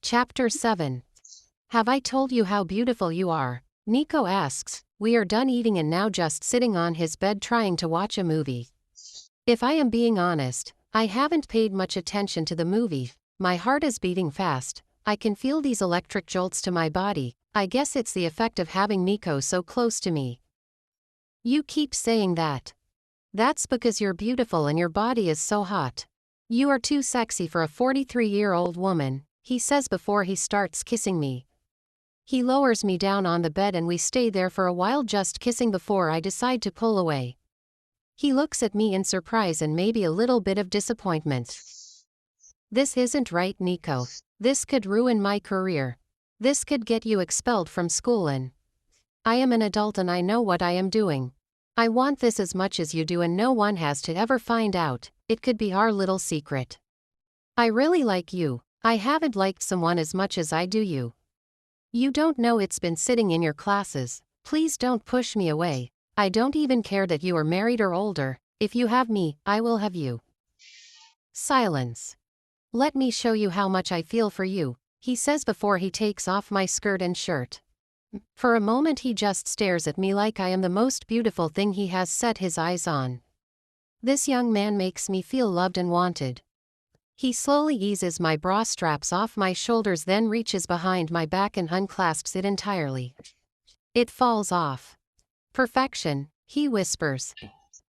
Chapter 7. Have I told you how beautiful you are? Nico asks. We are done eating and now just sitting on his bed trying to watch a movie. If I am being honest, I haven't paid much attention to the movie. My heart is beating fast. I can feel these electric jolts to my body. I guess it's the effect of having Nico so close to me. You keep saying that. That's because you're beautiful and your body is so hot. You are too sexy for a 43-year-old woman, he says before he starts kissing me. He lowers me down on the bed and we stay there for a while just kissing before I decide to pull away. He looks at me in surprise and maybe a little bit of disappointment. This isn't right, Nico. This could ruin my career. This could get you expelled from school and I am an adult and I know what I am doing. I want this as much as you do and no one has to ever find out. It could be our little secret. I really like you. I haven't liked someone as much as I do you. You don't know it's been sitting in your classes. Please don't push me away. I don't even care that you are married or older. If you have me, I will have you. Silence. Let me show you how much I feel for you, he says before he takes off my skirt and shirt. For a moment he just stares at me like I am the most beautiful thing he has set his eyes on. This young man makes me feel loved and wanted. He slowly eases my bra straps off my shoulders, then reaches behind my back and unclasps it entirely. It falls off. Perfection, he whispers.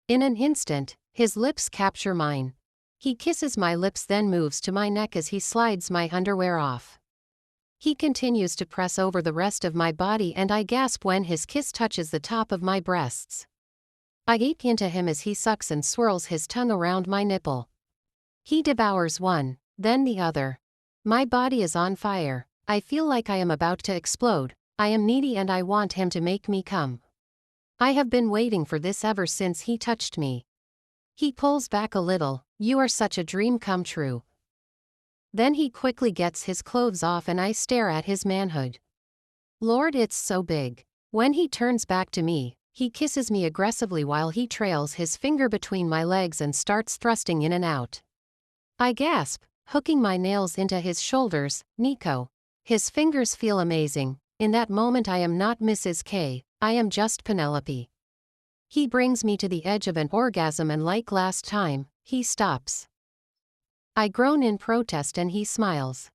In an instant, his lips capture mine. He kisses my lips then moves to my neck as he slides my underwear off. He continues to press over the rest of my body and I gasp when his kiss touches the top of my breasts. I ache into him as he sucks and swirls his tongue around my nipple. He devours one, then the other. My body is on fire. I feel like I am about to explode. I am needy and I want him to make me come. I have been waiting for this ever since he touched me. He pulls back a little. You are such a dream come true. Then he quickly gets his clothes off and I stare at his manhood. Lord, it's so big. When he turns back to me, he kisses me aggressively while he trails his finger between my legs and starts thrusting in and out. I gasp, hooking my nails into his shoulders. Nico. His fingers feel amazing. In that moment I am not Mrs. K, I am just Penelope. He brings me to the edge of an orgasm and like last time, he stops. I groan in protest and he smiles.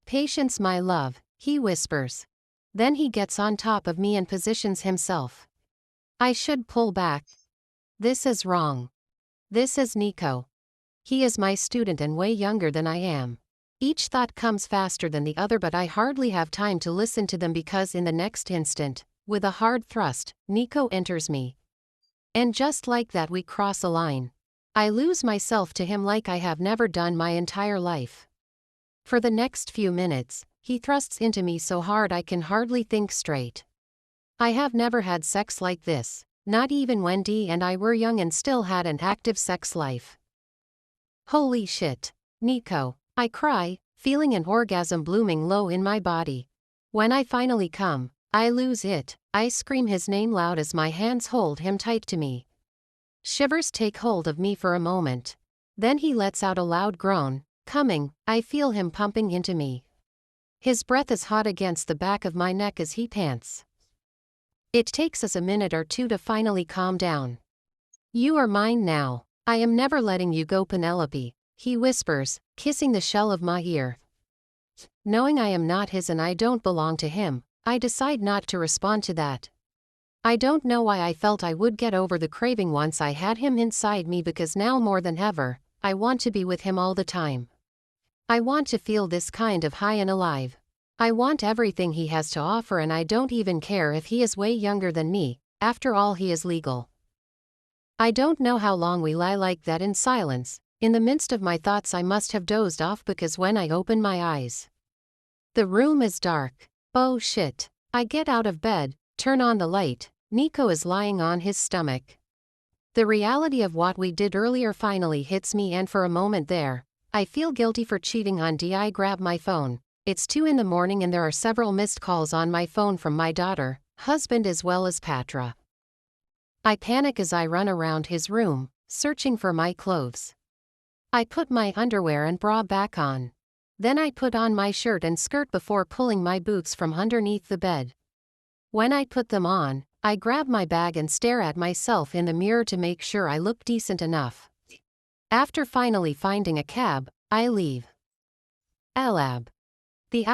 Patience, my love, he whispers. Then he gets on top of me and positions himself. I should pull back. This is wrong. This is Nico. He is my student and way younger than I am. Each thought comes faster than the other but I hardly have time to listen to them because in the next instant, with a hard thrust, Nico enters me. And just like that we cross a line. I lose myself to him like I have never done my entire life. For the next few minutes, he thrusts into me so hard I can hardly think straight. I have never had sex like this, not even when Dee and I were young and still had an active sex life. Holy shit. Nico, I cry, feeling an orgasm blooming low in my body. When I finally come, I lose it. I scream his name loud as my hands hold him tight to me. Shivers take hold of me for a moment. Then he lets out a loud groan. Coming, I feel him pumping into me. His breath is hot against the back of my neck as he pants. It takes us a minute or two to finally calm down. You are mine now. I am never letting you go, Penelope, he whispers, kissing the shell of my ear. Knowing I am not his and I don't belong to him, I decide not to respond to that. I don't know why I felt I would get over the craving once I had him inside me because now more than ever, I want to be with him all the time. I want to feel this kind of high and alive. I want everything he has to offer and I don't even care if he is way younger than me, after all he is legal. I don't know how long we lie like that in silence. In the midst of my thoughts I must have dozed off because when I open my eyes, the room is dark. Oh shit. I get out of bed, turn on the light. Nico is lying on his stomach. The reality of what we did earlier finally hits me and for a moment there, I feel guilty for cheating on Dee. I grab my phone. It's 2 in the morning and there are several missed calls on my phone from my daughter, husband as well as Patra. I panic as I run around his room, searching for my clothes. I put my underwear and bra back on. Then I put on my shirt and skirt before pulling my boots from underneath the bed. When I put them on, I grab my bag and stare at myself in the mirror to make sure I look decent enough. After finally finding a cab, I leave. Elab. The